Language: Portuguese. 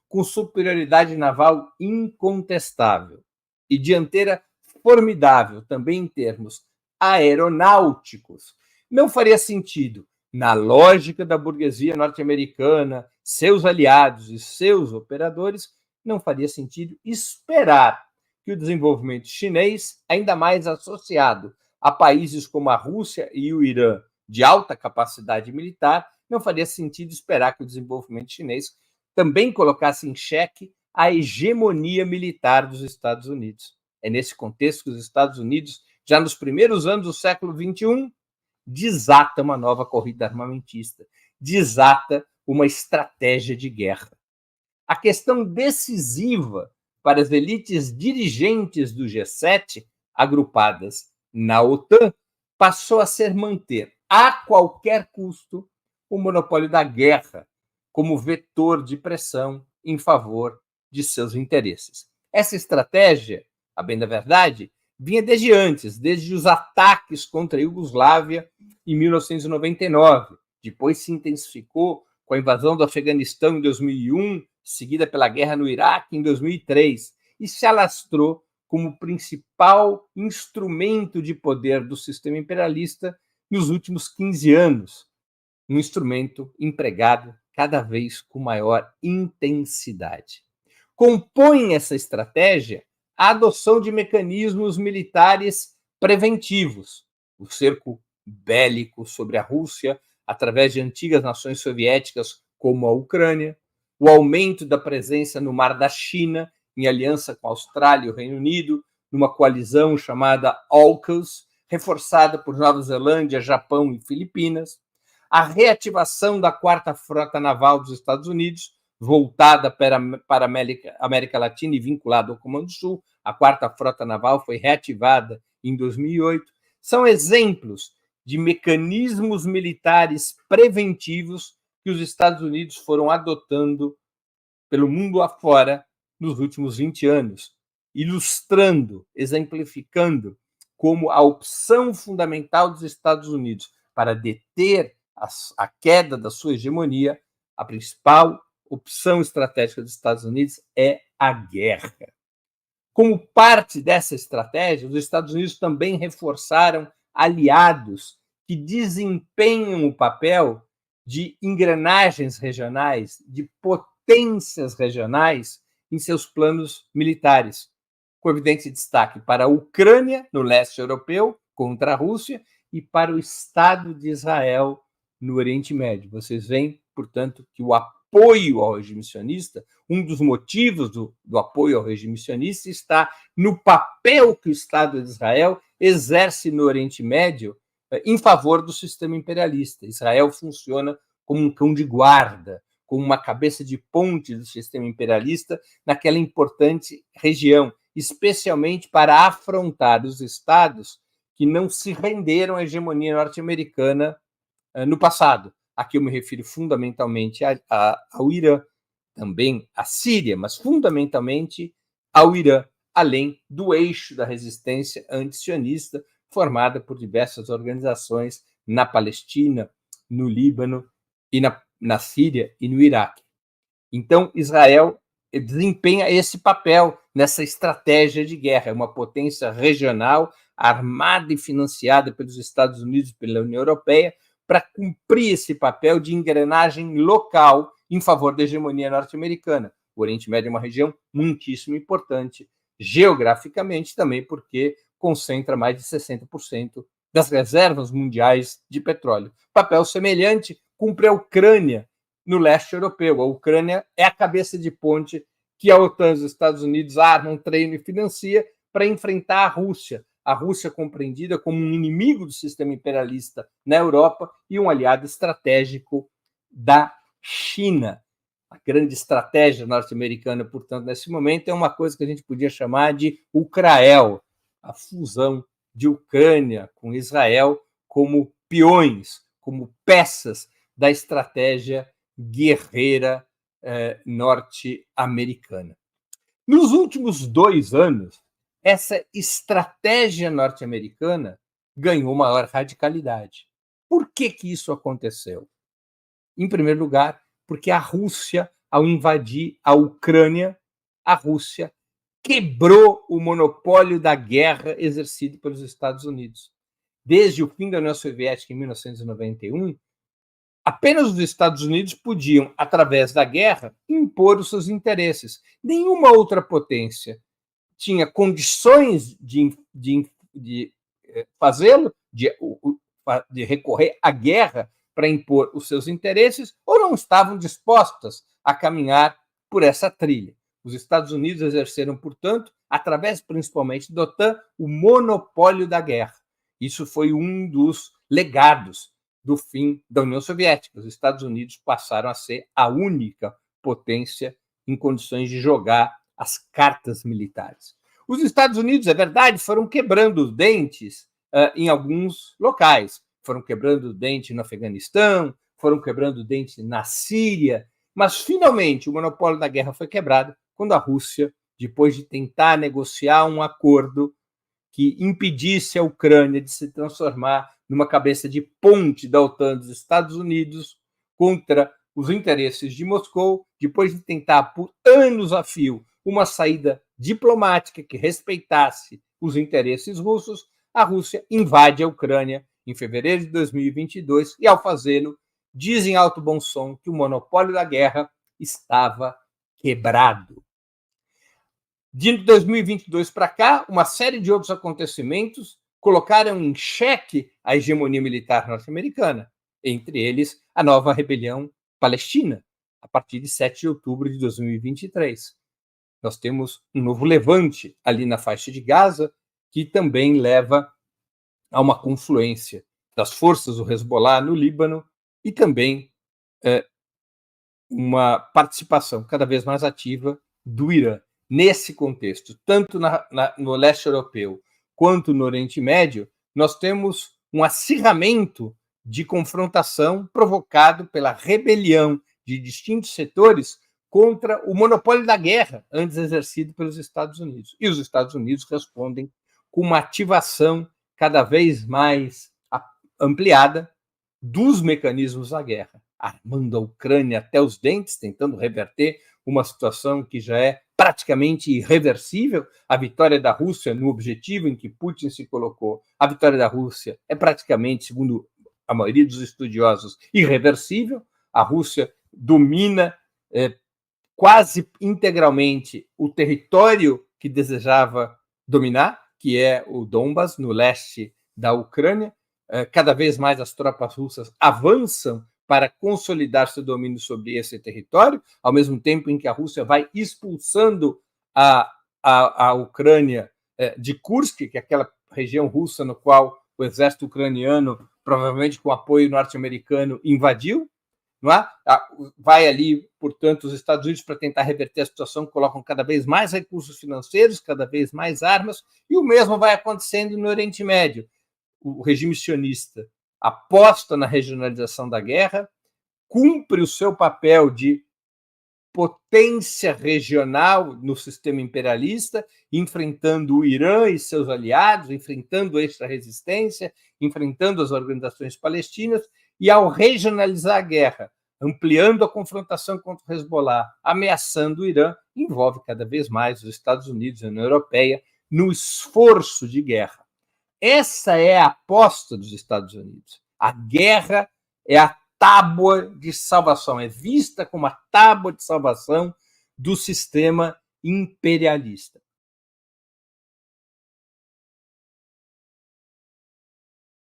com superioridade naval incontestável e dianteira formidável, também em termos aeronáuticos, não faria sentido, na lógica da burguesia norte-americana, seus aliados e seus operadores, não faria sentido esperar que o desenvolvimento chinês, ainda mais associado a países como a Rússia e o Irã, de alta capacidade militar, não faria sentido esperar que o desenvolvimento chinês também colocasse em xeque a hegemonia militar dos Estados Unidos. É nesse contexto que os Estados Unidos, já nos primeiros anos do século XXI, desata uma nova corrida armamentista, desata uma estratégia de guerra. A questão decisiva para as elites dirigentes do G7, agrupadas na OTAN, passou a ser manter, a qualquer custo, o monopólio da guerra como vetor de pressão em favor de seus interesses. Essa estratégia, a bem da verdade, vinha desde antes, desde os ataques contra a Iugoslávia em 1999. Depois se intensificou com a invasão do Afeganistão em 2001, seguida pela guerra no Iraque em 2003, e se alastrou como principal instrumento de poder do sistema imperialista nos últimos 15 anos, um instrumento empregado cada vez com maior intensidade. Compõe essa estratégia a adoção de mecanismos militares preventivos, o cerco bélico sobre a Rússia através de antigas nações soviéticas como a Ucrânia, o aumento da presença no Mar da China, em aliança com a Austrália e o Reino Unido, numa coalizão chamada AUKUS, reforçada por Nova Zelândia, Japão e Filipinas, a reativação da Quarta Frota Naval dos Estados Unidos, voltada para a América Latina e vinculada ao Comando Sul. A Quarta Frota Naval foi reativada em 2008. São exemplos de mecanismos militares preventivos que os Estados Unidos foram adotando pelo mundo afora nos últimos 20 anos, ilustrando, exemplificando como a opção fundamental dos Estados Unidos para deter a queda da sua hegemonia, a principal opção estratégica dos Estados Unidos é a guerra. Como parte dessa estratégia, os Estados Unidos também reforçaram aliados que desempenham o papel de engrenagens regionais, de potências regionais em seus planos militares, com evidente destaque para a Ucrânia, no leste europeu, contra a Rússia, e para o Estado de Israel, no Oriente Médio. Vocês veem, portanto, que o apoio ao regime sionista, um dos motivos do apoio ao regime sionista está no papel que o Estado de Israel exerce no Oriente Médio em favor do sistema imperialista. Israel funciona como um cão de guarda, como uma cabeça de ponte do sistema imperialista naquela importante região, especialmente para afrontar os estados que não se renderam à hegemonia norte-americana no passado. Aqui eu me refiro fundamentalmente ao Irã, também à Síria, mas fundamentalmente ao Irã, além do eixo da resistência antisionista formada por diversas organizações na Palestina, no Líbano e na Síria e no Iraque. Então, Israel desempenha esse papel nessa estratégia de guerra, é uma potência regional, armada e financiada pelos Estados Unidos e pela União Europeia, para cumprir esse papel de engrenagem local em favor da hegemonia norte-americana. O Oriente Médio é uma região muitíssimo importante, geograficamente também, porque concentra mais de 60% das reservas mundiais de petróleo. Papel semelhante cumpre a Ucrânia no leste europeu. A Ucrânia é a cabeça de ponte que a OTAN e os Estados Unidos armam, treinam e financia para enfrentar a Rússia compreendida como um inimigo do sistema imperialista na Europa e um aliado estratégico da China. A grande estratégia norte-americana, portanto, nesse momento, é uma coisa que a gente podia chamar de Ucrael, a fusão de Ucrânia com Israel como peões, como peças da estratégia guerreira norte-americana. Nos últimos 2 anos, essa estratégia norte-americana ganhou maior radicalidade. Por que isso aconteceu? Em primeiro lugar, porque a Rússia ao invadir a Ucrânia, a Rússia quebrou o monopólio da guerra exercido pelos Estados Unidos. Desde o fim da União Soviética, em 1991, apenas os Estados Unidos podiam, através da guerra, impor os seus interesses. Nenhuma outra potência tinha condições de fazê-lo, de recorrer à guerra para impor os seus interesses, ou não estavam dispostas a caminhar por essa trilha. Os Estados Unidos exerceram, portanto, através principalmente da OTAN, o monopólio da guerra. Isso foi um dos legados do fim da União Soviética. Os Estados Unidos passaram a ser a única potência em condições de jogar as cartas militares. Os Estados Unidos, é verdade, foram quebrando os dentes em alguns locais. Foram quebrando o dente no Afeganistão, foram quebrando o dente na Síria, mas, finalmente, o monopólio da guerra foi quebrado quando a Rússia, depois de tentar negociar um acordo que impedisse a Ucrânia de se transformar numa cabeça de ponte da OTAN dos Estados Unidos contra os interesses de Moscou, depois de tentar por anos a fio uma saída diplomática que respeitasse os interesses russos, a Rússia invade a Ucrânia em fevereiro de 2022 e, ao fazê-lo, diz em alto bom som que o monopólio da guerra estava quebrado. De 2022 para cá, uma série de outros acontecimentos colocaram em xeque a hegemonia militar norte-americana, entre eles a nova rebelião palestina, a partir de 7 de outubro de 2023. Nós temos um novo levante ali na faixa de Gaza, que também leva a uma confluência das forças do Hezbollah no Líbano e também uma participação cada vez mais ativa do Irã. Nesse contexto, tanto no leste europeu quanto no Oriente Médio, nós temos um acirramento de confrontação provocado pela rebelião de distintos setores contra o monopólio da guerra antes exercido pelos Estados Unidos. E os Estados Unidos respondem com uma ativação cada vez mais ampliada dos mecanismos da guerra, armando a Ucrânia até os dentes, tentando reverter uma situação que já é praticamente irreversível. A vitória da Rússia no objetivo em que Putin se colocou, a vitória da Rússia é praticamente, segundo a maioria dos estudiosos, irreversível. A Rússia domina quase integralmente o território que desejava dominar, que é o Donbas, no leste da Ucrânia. Cada vez mais as tropas russas avançam para consolidar seu domínio sobre esse território, ao mesmo tempo em que a Rússia vai expulsando a Ucrânia de Kursk, que é aquela região russa no qual o exército ucraniano, provavelmente com apoio norte-americano, invadiu. Não é? Vai ali, portanto, os Estados Unidos, para tentar reverter a situação, colocam cada vez mais recursos financeiros, cada vez mais armas, e o mesmo vai acontecendo no Oriente Médio. O regime sionista aposta na regionalização da guerra, cumpre o seu papel de potência regional no sistema imperialista, enfrentando o Irã e seus aliados, enfrentando a extra-resistência, enfrentando as organizações palestinas, e ao regionalizar a guerra, ampliando a confrontação contra o Hezbollah, ameaçando o Irã, envolve cada vez mais os Estados Unidos e a União Europeia no esforço de guerra. Essa é a aposta dos Estados Unidos. A guerra é a tábua de salvação, é vista como a tábua de salvação do sistema imperialista.